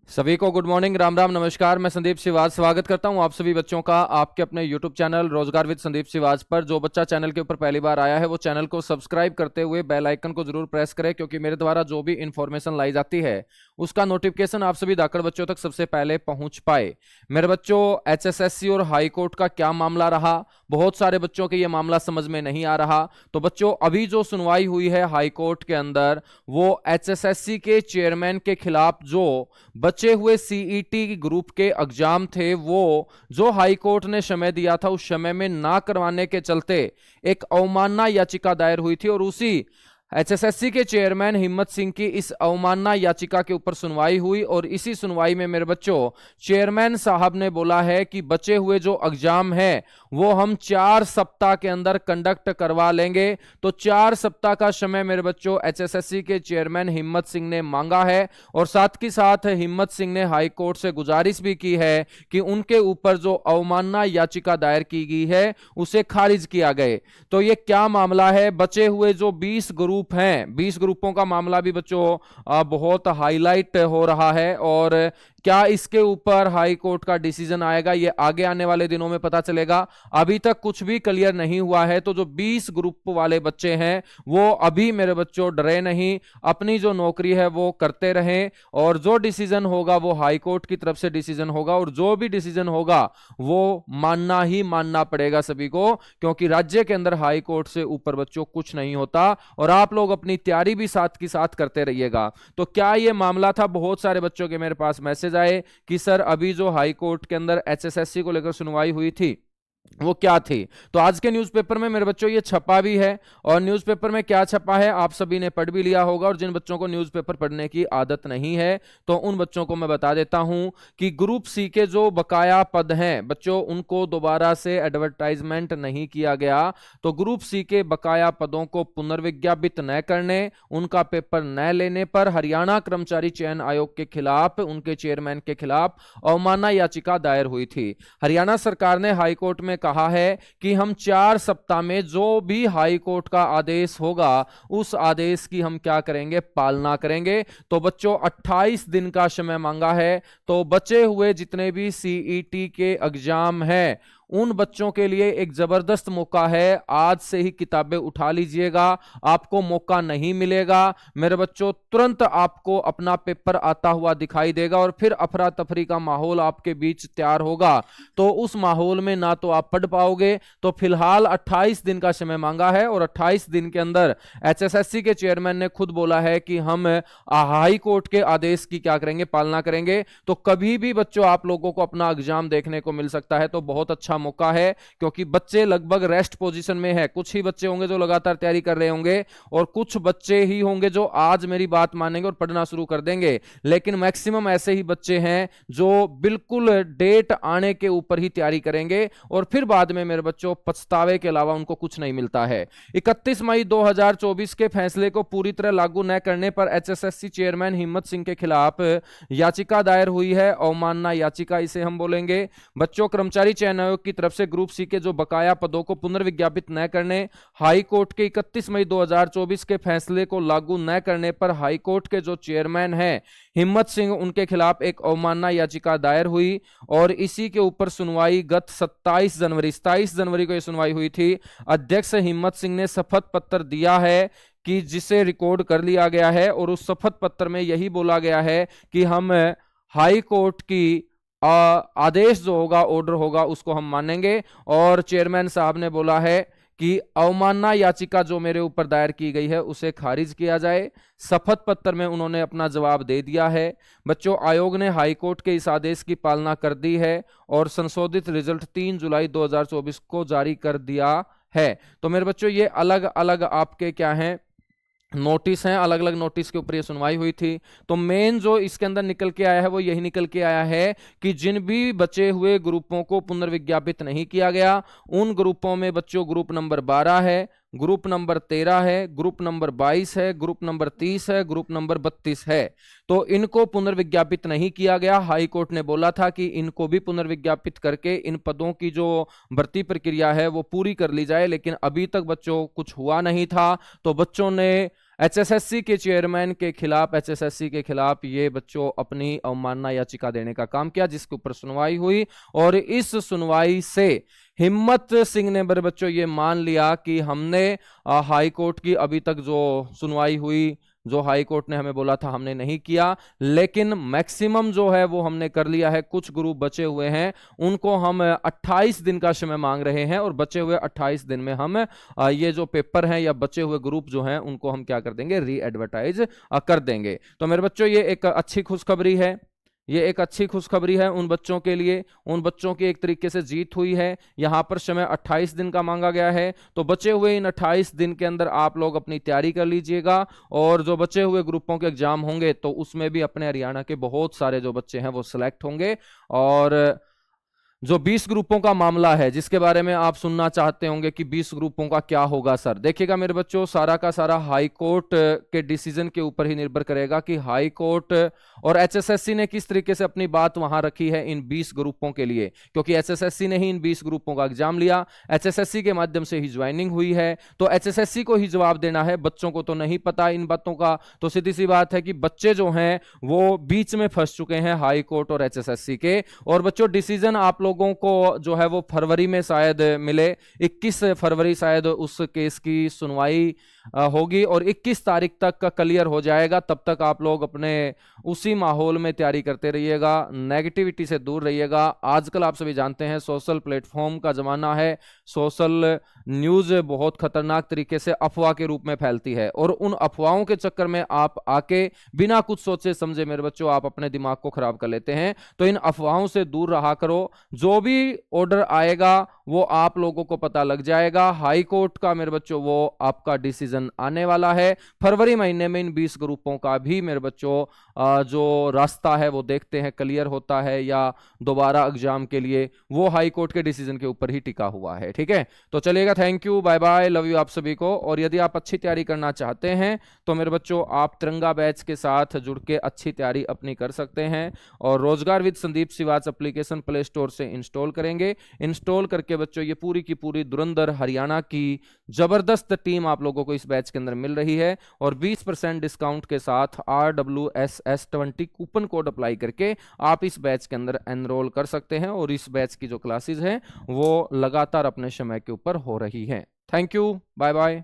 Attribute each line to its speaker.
Speaker 1: सभी को good morning, Ram Ram, नमस्कार। मैं संदीप सिवाज स्वागत करता हूं आप सभी बच्चों का आपके अपने यूट्यूब चैनल रोजगार विद संदीप सिवाज पर। जो बच्चा चैनल के ऊपर पहली बार आया है वो चैनल को सब्सक्राइब करते हुए बेल आइकन को जरूर प्रेस करें, क्योंकि मेरे द्वारा जो भी इंफॉर्मेशन लाई जाती है उसका नोटिफिकेशन आप सभी धाकड़ बच्चों तक सबसे पहले पहुंच पाए। मेरे बच्चों, एचएसएससी और हाई कोर्ट का क्या मामला रहा, बहुत सारे बच्चों के ये मामला समझ में नहीं आ रहा। तो बच्चों, अभी जो सुनवाई हुई है हाई कोर्ट के अंदर, वो एचएसएससी के चेयरमैन के खिलाफ जो बचे हुए सीईटी ग्रुप के एग्जाम थे, वो जो हाई कोर्ट ने समय दिया था उस समय में ना करवाने के चलते एक अवमानना याचिका दायर हुई थी। और उसी एचएसएससी के चेयरमैन हिम्मत सिंह की इस अवमानना याचिका के ऊपर सुनवाई हुई। और इसी सुनवाई में मेरे बच्चों, चेयरमैन साहब ने बोला है कि बचे हुए जो एग्जाम है वो हम 4 सप्ताह के अंदर कंडक्ट करवा लेंगे। तो 4 सप्ताह का समय मेरे बच्चों एचएसएससी के चेयरमैन हिम्मत सिंह ने मांगा है। और साथ ही साथ हिम्मत सिंह ने हाई कोर्ट से गुजारिश भी की है कि उनके ऊपर जो अवमानना याचिका दायर की गई है उसे खारिज किया गए। तो ये क्या मामला है? बचे हुए जो 20 ग्रुप हैं, 20 ग्रुपों का मामला भी बच्चों बहुत हाईलाइट हो रहा है। और क्या इसके ऊपर हाई कोर्ट का डिसीजन आएगा, ये आगे आने वाले दिनों में पता चलेगा। अभी तक कुछ भी क्लियर नहीं हुआ है। तो जो 20 ग्रुप वाले बच्चे हैं वो अभी मेरे बच्चों डरे नहीं, अपनी जो नौकरी है वो करते रहें। और जो डिसीजन होगा वो हाई कोर्ट की तरफ से डिसीजन होगा, और जो भी डिसीजन होगा वो मानना ही मानना पड़ेगा सभी को, क्योंकि राज्य के अंदर हाई कोर्ट से ऊपर बच्चों कुछ नहीं होता। और आप लोग अपनी तैयारी भी साथ की साथ करते रहिएगा। तो क्या ये मामला था? बहुत सारे बच्चों के मेरे पास मैसेज आए कि सर अभी जो हाई कोर्ट के अंदर एचएसएससी को लेकर सुनवाई हुई थी वो क्या थी। तो आज के न्यूज़पेपर में मेरे बच्चों ये छपा भी है, और न्यूज़पेपर में क्या छपा है आप सभी ने पढ़ भी लिया होगा। और जिन बच्चों को न्यूज़पेपर पढ़ने की आदत नहीं है तो उन बच्चों को मैं बता देता हूं कि ग्रुप सी के जो बकाया पद हैं बच्चों, उनको दोबारा से एडवर्टाइजमेंट नहीं किया गया। तो ग्रुप सी के बकाया पदों को पुनर्विज्ञापित न करने, उनका पेपर न लेने पर हरियाणा कर्मचारी चयन आयोग के खिलाफ, उनके चेयरमैन के खिलाफ अवमानना याचिका दायर हुई थी। हरियाणा सरकार ने हाईकोर्ट में कहा है कि हम 4 सप्ताह में जो भी हाई कोर्ट का आदेश होगा उस आदेश की हम क्या करेंगे, पालना करेंगे। तो बच्चों 28 दिन का समय मांगा है। तो बचे हुए जितने भी सीईटी के एग्जाम हैं उन बच्चों के लिए एक जबरदस्त मौका है। आज से ही किताबें उठा लीजिएगा, आपको मौका नहीं मिलेगा मेरे बच्चों। तुरंत आपको अपना पेपर आता हुआ दिखाई देगा और फिर अफरा तफरी का माहौल आपके बीच तैयार होगा। तो उस माहौल में ना तो आप पढ़ पाओगे। तो फिलहाल 28 दिन का समय मांगा है, और 28 दिन के अंदर एचएसएससी के चेयरमैन ने खुद बोला है कि हम हाई कोर्ट के आदेश की क्या करेंगे, पालना करेंगे। तो कभी भी बच्चों आप लोगों को अपना एग्जाम देखने को मिल सकता है। तो बहुत अच्छा मौका है, क्योंकि बच्चे लगभग रेस्ट पोजीशन में है। कुछ ही बच्चे होंगे जो लगातार तैयारी कर रहे होंगे, और कुछ बच्चे ही होंगे जो आज मेरी बात मानेंगे और पढ़ना शुरू कर देंगे। लेकिन मैक्सिमम ऐसे ही बच्चे हैं जो बिल्कुल डेट आने के ऊपर ही तैयारी करेंगे, और फिर बाद में मेरे बच्चों पछतावे के अलावा उनको कुछ नहीं मिलता है। 31 मई 2024 के फैसले को पूरी तरह लागू न करने पर एचएसएससी चेयरमैन हिम्मत सिंह के खिलाफ याचिका दायर हुई है, अवमानना याचिका इसे हम बोलेंगे। बच्चों, कर्मचारी चयन आयोग की तरफ से ग्रुप सी के जो बकाया पदों को पुनर्विज्ञापित न करने, हाई कोर्ट के 31 मई 2024 के फैसले को लागू न करने पर हाई कोर्ट के जो चेयरमैन हैं हिम्मत सिंह, उनके खिलाफ एक अवमानना याचिका दायर हुई। और इसी के ऊपर सुनवाई गत 27 जनवरी को यह सुनवाई हुई थी। अध्यक्ष हिम्मत सिंह ने शपथ पत्र दिया है कि जिसे रिकॉर्ड कर लिया गया है, और उस शपथ पत्र में यही बोला गया है कि हम हाई कोर्ट की आदेश जो होगा, ऑर्डर होगा, उसको हम मानेंगे। और चेयरमैन साहब ने बोला है कि अवमानना याचिका जो मेरे ऊपर दायर की गई है उसे खारिज किया जाए। शपथ पत्र में उन्होंने अपना जवाब दे दिया है। बच्चों, आयोग ने हाई कोर्ट के इस आदेश की पालना कर दी है, और संशोधित रिजल्ट 3 जुलाई 2024 को जारी कर दिया है। तो मेरे बच्चों, ये अलग अलग आपके क्या हैं, नोटिस हैं। अलग अलग नोटिस के ऊपर ये सुनवाई हुई थी। तो मेन जो इसके अंदर निकल के आया है वो यही निकल के आया है कि जिन भी बचे हुए ग्रुपों को पुनर्विज्ञापित नहीं किया गया, उन ग्रुपों में बच्चों ग्रुप नंबर 12 है, ग्रुप नंबर 13 है, ग्रुप नंबर 22 है, ग्रुप नंबर 30 है, ग्रुप नंबर 32 है। तो इनको पुनर्विज्ञापित नहीं किया गया। हाई कोर्ट ने बोला था कि इनको भी पुनर्विज्ञापित करके इन पदों की जो भर्ती प्रक्रिया है वो पूरी कर ली जाए, लेकिन अभी तक बच्चों कुछ हुआ नहीं था। तो बच्चों ने एचएसएससी के चेयरमैन के खिलाफ, एचएसएससी के खिलाफ ये बच्चों अपनी अवमानना याचिका देने का काम किया, जिसके ऊपर सुनवाई हुई। और इस सुनवाई से हिम्मत सिंह ने मेरे बच्चों ये मान लिया कि हमने हाई कोर्ट की अभी तक जो सुनवाई हुई, जो हाई कोर्ट ने हमें बोला था, हमने नहीं किया, लेकिन मैक्सिमम जो है वो हमने कर लिया है। कुछ ग्रुप बचे हुए हैं, उनको हम 28 दिन का समय मांग रहे हैं, और बचे हुए 28 दिन में हम ये जो पेपर हैं या बचे हुए ग्रुप जो हैं उनको हम क्या कर देंगे, री एडवर्टाइज कर देंगे। तो मेरे बच्चों ये एक अच्छी खुशखबरी है, ये एक अच्छी खुशखबरी है उन बच्चों के लिए, उन बच्चों की एक तरीके से जीत हुई है। यहां पर समय 28 दिन का मांगा गया है, तो बचे हुए इन 28 दिन के अंदर आप लोग अपनी तैयारी कर लीजिएगा, और जो बचे हुए ग्रुपों के एग्जाम होंगे तो उसमें भी अपने हरियाणा के बहुत सारे जो बच्चे हैं वो सिलेक्ट होंगे। और जो 20 ग्रुपों का मामला है, जिसके बारे में आप सुनना चाहते होंगे कि 20 ग्रुपों का क्या होगा सर, देखिएगा मेरे बच्चों, सारा का सारा हाई कोर्ट के डिसीजन के ऊपर ही निर्भर करेगा कि हाई कोर्ट और एचएसएससी ने किस तरीके से अपनी बात वहां रखी है इन 20 ग्रुपों के लिए, क्योंकि एचएसएससी ने ही इन 20 ग्रुपों का एग्जाम लिया, एचएसएससी के माध्यम से ही ज्वाइनिंग हुई है, तो एचएसएससी को ही जवाब देना है, बच्चों को तो नहीं पता इन बातों का। तो सीधी सी बात है कि बच्चे जो हैं वो बीच में फंस चुके हैं हाई कोर्ट और एचएसएससी के। और बच्चों डिसीजन आप लोगों को जो है वो फरवरी में शायद मिले, 21 फरवरी शायद उस केस की सुनवाई होगी, और 21 तारीख तक का क्लियर हो जाएगा। तब तक आप लोग अपने उसी माहौल में तैयारी करते रहिएगा, नेगेटिविटी से दूर रहिएगा। आजकल आप सभी जानते हैं सोशल प्लेटफॉर्म का जमाना है, सोशल न्यूज बहुत खतरनाक तरीके से अफवाह के रूप में फैलती है, और उन अफवाहों के चक्कर में आप आके बिना कुछ सोचे समझे मेरे बच्चों आप अपने दिमाग को खराब कर लेते हैं। तो इन अफवाहों से दूर रहा करो, जो भी ऑर्डर आएगा वो आप लोगों को पता लग जाएगा। हाई कोर्ट का मेरे बच्चों वो आपका डिसीजन आने वाला है फरवरी महीने में। इन 20 ग्रुपों का भी मेरे बच्चों जो रास्ता है वो देखते हैं क्लियर होता है या दोबारा एग्जाम के लिए, वो हाई कोर्ट के डिसीजन के ऊपर ही टिका हुआ है। ठीक है, तो चलिएगा, thank you, bye bye, love you आप सभी को। और यदि आप अच्छी तैयारी करना चाहते हैं तो मेरे बच्चों आप तिरंगा बैच के साथ जुड़ के अच्छी तैयारी अपनी कर सकते हैं, और रोजगार with Sandeep Siwach application play store से इंस्टॉल करेंगे। इंस्टॉल करके बच्चों ये पूरी की पूरी धुरंधर हरियाणा की जबरदस्त टीम आप लोगों को इस बैच के अंदर मिल रही है, और 20% डिस्काउंट के साथ RWSS20 कूपन कोड अप्लाई करके आप इस बैच के अंदर एनरोल कर सकते हैं, और इस बैच की जो क्लासेस हैं वो लगातार अपने समय के ऊपर हो रही हैं। Thank you, bye bye.